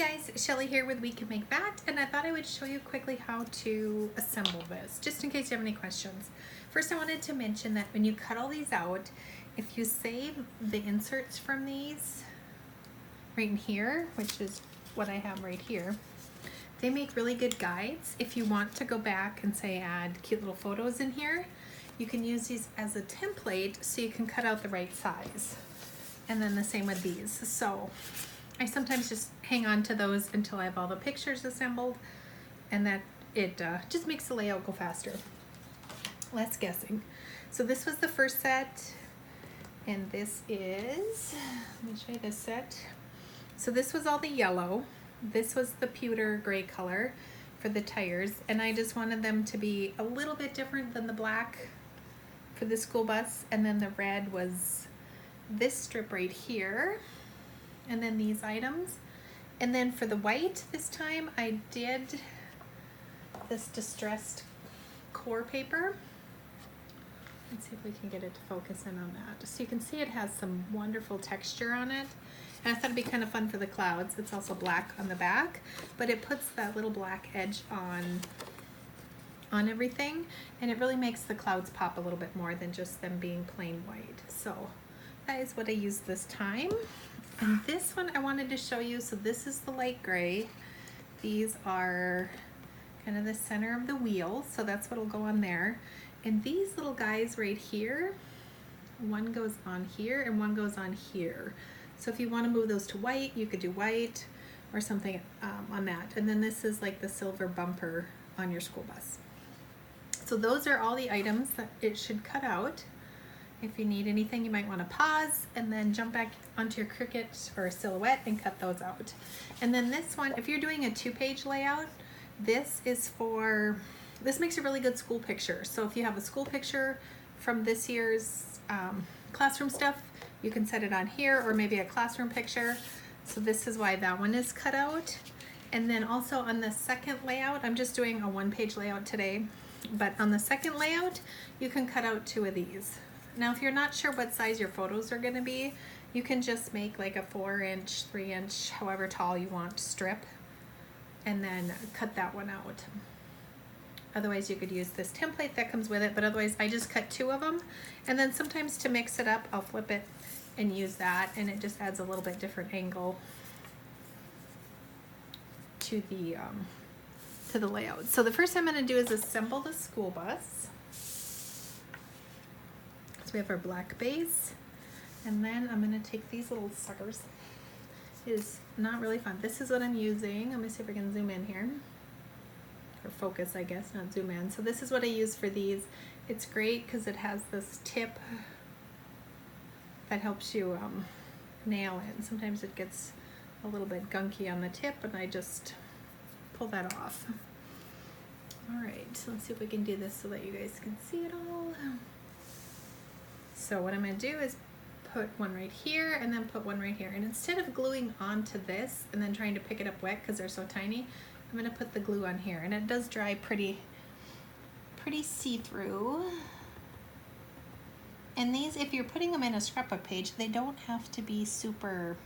guys, Shelly here with We Can Make That, and I thought I would show you quickly how to assemble this, just in case you have any questions. First, I wanted to mention that when you cut all these out, if you save the inserts from these right in here, which is what I have right here, they make really good guides. If you want to go back and say add cute little photos in here, you can use these as a template so you can cut out the right size. And then the same with these. So I sometimes just hang on to those until I have all the pictures assembled, and that it just makes the layout go faster. Less guessing. So this was the first set, and this is, let me show you this set. So this was all the yellow. This was the pewter gray color for the tires, and I just wanted them to be a little bit different than the black for the school bus. And then the red was this strip right here, and then these items. And then for the white this time I did this distressed core paper. Let's see if we can get it to focus in on that. So you can see it has some wonderful texture on it. And I thought it'd be kind of fun for the clouds. It's also black on the back, but it puts that little black edge on everything, and it really makes the clouds pop a little bit more than just them being plain white. So that is what I used this time. And this one I wanted to show you. So this is the light gray. These are kind of the center of the wheel, so that's what'll go on there. And these little guys right here, one goes on here and one goes on here. So if you want to move those to white, you could do white or something on that. And then this is like the silver bumper on your school bus. So those are all the items that it should cut out. If you need anything, you might want to pause and then jump back onto your Cricut or Silhouette and cut those out. And then this one, if you're doing a 2-page layout, this makes a really good school picture. So if you have a school picture from this year's classroom stuff, you can set it on here, or maybe a classroom picture. So this is why that one is cut out. And then also on the second layout, I'm just doing a 1-page layout today, but on the second layout, you can cut out 2 of these. Now, if you're not sure what size your photos are going to be, you can just make like a 4-inch, 3-inch, however tall you want strip, and then cut that one out. Otherwise, you could use this template that comes with it, but otherwise I just cut 2 of them. And then sometimes to mix it up, I'll flip it and use that, and it just adds a little bit different angle to the layout. So the first thing I'm going to do is assemble the school bus. So we have our black base, and then I'm going to take these little suckers. It is not really fun. This is what I'm using. Let me see if I can zoom in here. Or focus, I guess, not zoom in. So this is what I use for these. It's great because it has this tip that helps you nail it. Sometimes it gets a little bit gunky on the tip, and I just pull that off. All right, so let's see if we can do this so that you guys can see it all. So what I'm going to do is put one right here and then put one right here. And instead of gluing onto this and then trying to pick it up wet because they're so tiny, I'm going to put the glue on here. And it does dry pretty see-through. And these, if you're putting them in a scrapbook page, they don't have to be super,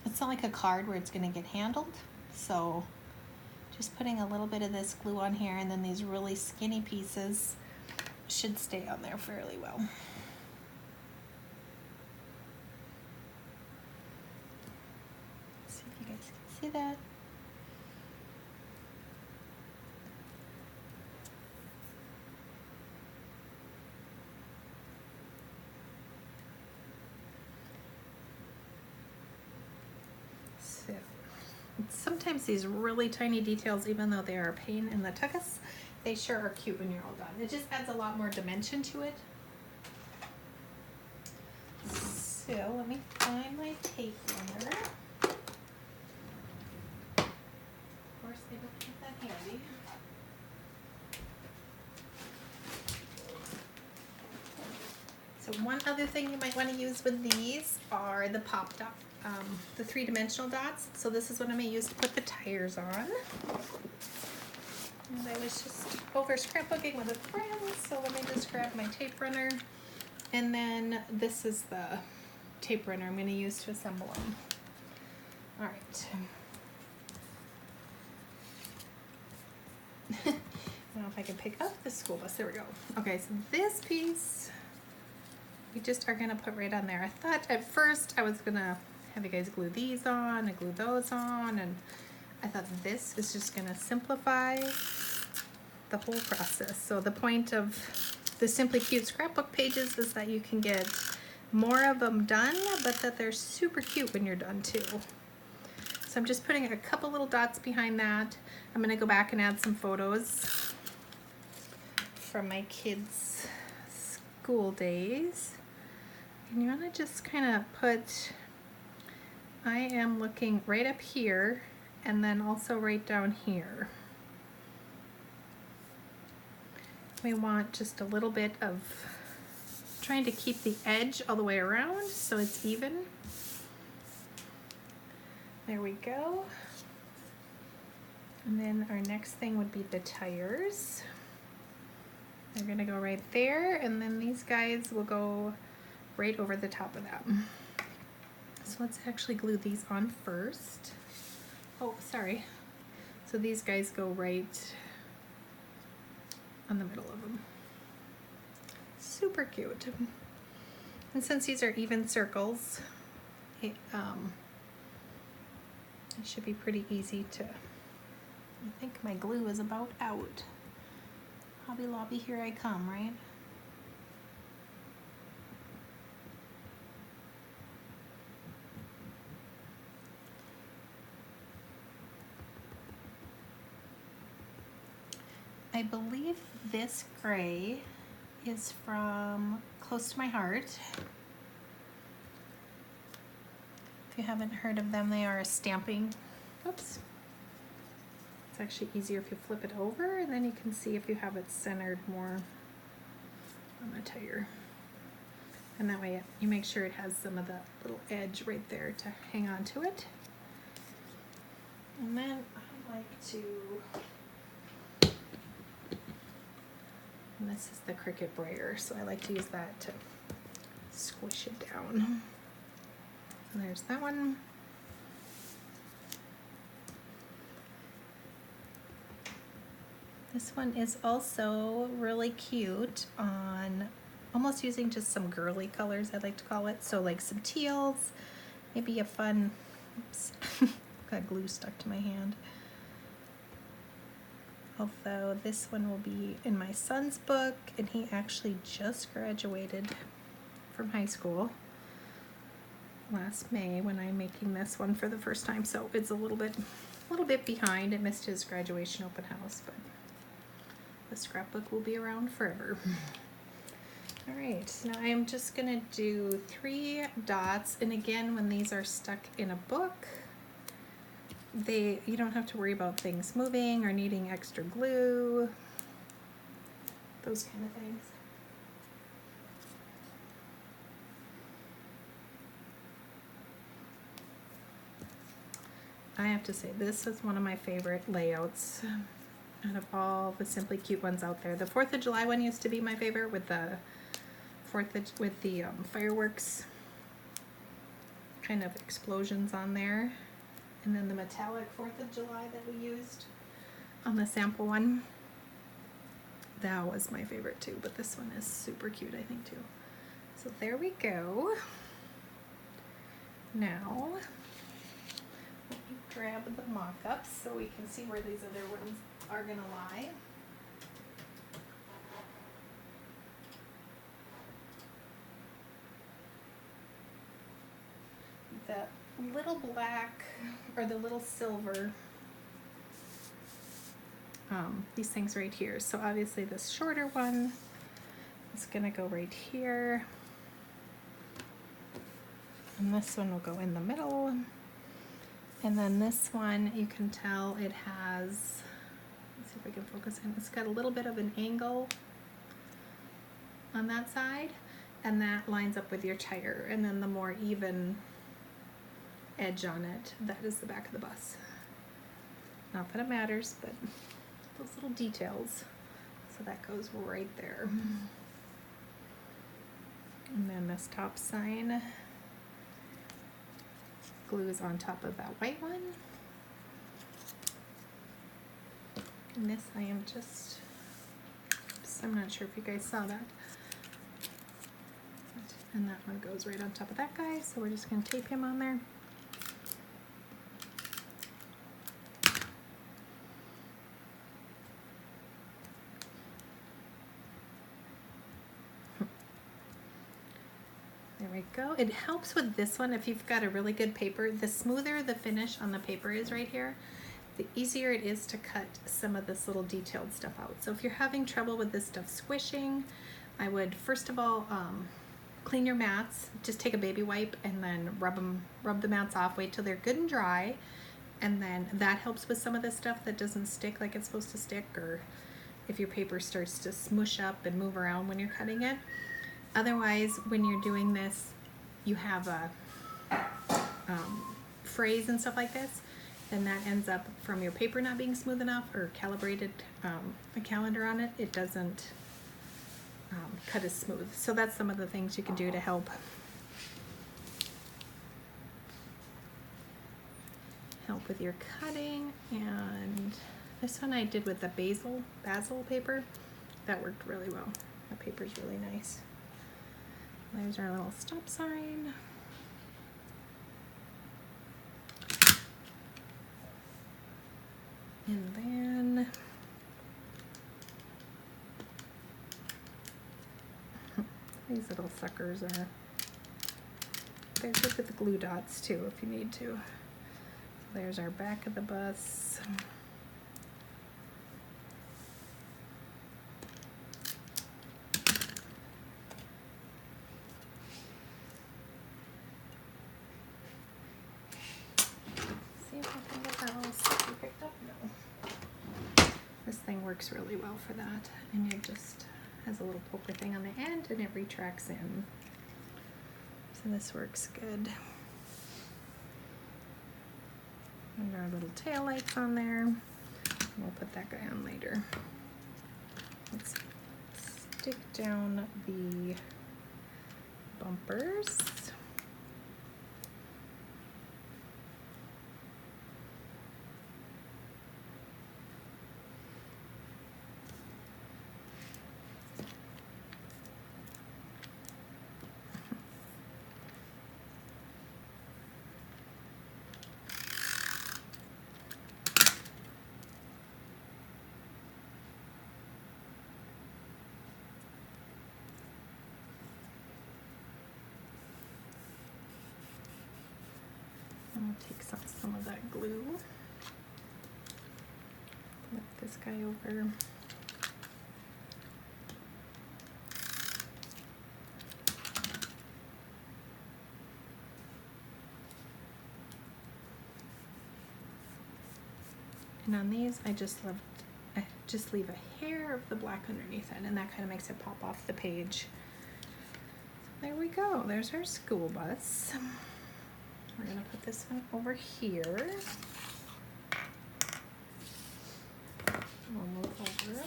it's not like a card where it's going to get handled. So just putting a little bit of this glue on here, and then these really skinny pieces should stay on there fairly well. See if you guys can see that. So sometimes these really tiny details, even though they are a pain in the tuchus, they sure are cute when you're all done. It just adds a lot more dimension to it. So let me find my tape runner. Of course, they don't keep that handy. So one other thing you might want to use with these are the pop dot, the 3-dimensional dots. So this is what I'm going to use to put the tires on. And I was just over scrapbooking with a friend, so let me just grab my tape runner. And then this is the tape runner I'm going to use to assemble them. All right. I don't know if I can pick up the school bus. There we go. Okay, so this piece we just are gonna put right on there. I thought at first I was gonna have you guys glue these on and glue those on, and I thought this is just gonna simplify the whole process. So the point of the Simply Cute scrapbook pages is that you can get more of them done, but that they're super cute when you're done too. So I'm just putting a couple little dots behind that. I'm gonna go back and add some photos from my kids' school days. And you wanna just kind of put, I am looking right up here and then also right down here. We want just a little bit of, trying to keep the edge all the way around so it's even. There we go. And then our next thing would be the tires. They're gonna go right there, and then these guys will go right over the top of that. So let's actually glue these on first. Oh, sorry. So these guys go right on the middle of them. Super cute. And since these are even circles, it should be pretty easy to, I think my glue is about out. Hobby Lobby, here I come, right? I believe this gray is from Close to My Heart. If you haven't heard of them, they are a stamping. Oops. It's actually easier if you flip it over, and then you can see if you have it centered more on the tire. And that way you make sure it has some of that little edge right there to hang on to it. And then I like to, and this is the Cricut brayer, so I like to use that to squish it down. And there's that one. This one is also really cute on almost using just some girly colors, I like to call it. So like some teals, maybe a fun, oops, got glue stuck to my hand. Although this one will be in my son's book, and he actually just graduated from high school last May when I'm making this one for the first time. So it's a little bit behind. It missed his graduation open house, but the scrapbook will be around forever. All right, so now I'm just gonna do 3 dots, and again, when these are stuck in a book, you don't have to worry about things moving or needing extra glue, those kind of things. I have to say, this is one of my favorite layouts out of all the Simply Cute ones out there. The 4th of July one used to be my favorite with the fireworks kind of explosions on there. And then the metallic 4th of July that we used on the sample one. That was my favorite too, but this one is super cute, I think, too. So there we go. Now, let me grab the mock-ups so we can see where these other ones are gonna lie. The little black or the little silver, these things right here. So obviously this shorter one is gonna go right here, and this one will go in the middle, and then this one, you can tell it has, let's see if I can focus in, it's got a little bit of an angle on that side, and that lines up with your tire, and then the more even edge on it, that is the back of the bus. Not that it matters, but those little details. So that goes right there. And then this top sign glues on top of that white one. And this I am just, oops, I'm not sure if you guys saw that. And that one goes right on top of that guy, so we're just going to tape him on there. There we go. It helps with this one if you've got a really good paper. The smoother the finish on the paper is right here, the easier it is to cut some of this little detailed stuff out. So if you're having trouble with this stuff squishing, I would first of all clean your mats. Just take a baby wipe and then rub the mats off. Wait till they're good and dry, and then that helps with some of the stuff that doesn't stick like it's supposed to stick, or if your paper starts to smush up and move around when you're cutting it. Otherwise, when you're doing this, you have a frays and stuff like this, then that ends up from your paper not being smooth enough or calibrated a calendar on it. It doesn't cut as smooth. So that's some of the things you can do to help with your cutting. And this one I did with the basil paper. That worked really well. That paper's really nice. There's our little stop sign. And then these little suckers are, they're good with the glue dots too if you need to. So there's our back of the bus. Works really well for that, and it just has a little poker thing on the end and it retracts in, so this works good. And our little tail lights on there, we'll put that guy on later. Let's stick down the bumpers. I'll take some of that glue, flip this guy over. And on these, I just leave a hair of the black underneath it, and that kind of makes it pop off the page. There we go. There's our school bus. We're going to put this one over here. We'll move over.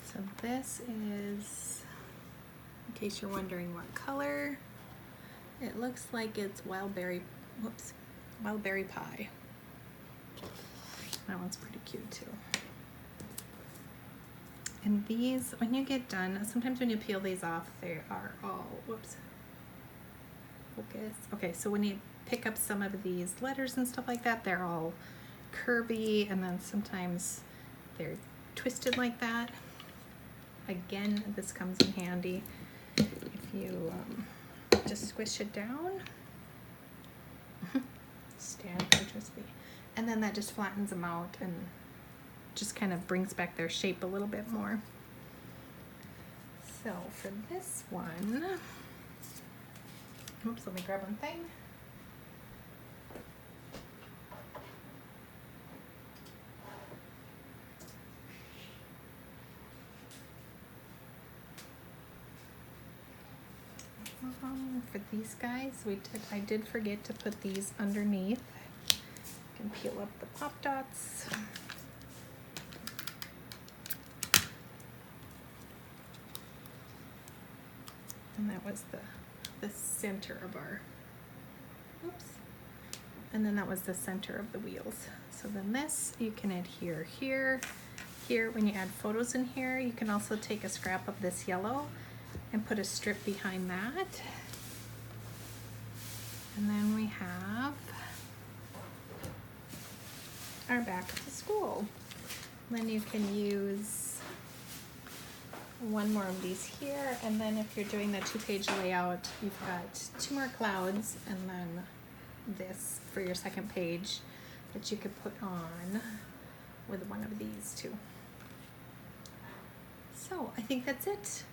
So this is, in case you're wondering what color, it looks like it's wild berry pie. That one's pretty cute too. And these, when you get done, sometimes when you peel these off, they are all, whoops, focus. Okay, so when you pick up some of these letters and stuff like that, they're all curvy, and then sometimes they're twisted like that. Again, this comes in handy if you just squish it down. Stand electricity. And then that just flattens them out and just kind of brings back their shape a little bit more. So for this one, oops, let me grab one thing. For these guys, I did forget to put these underneath. You can peel up the pop dots. And that was the center of our, oops. And then that was the center of the wheels. So then this, you can adhere here. Here, when you add photos in here, you can also take a scrap of this yellow and put a strip behind that. And then we have our back of the school. Then you can use one more of these here, and then if you're doing the 2-page layout, you've got 2 more clouds, and then this for your second page that you could put on with one of these too. So I think that's it.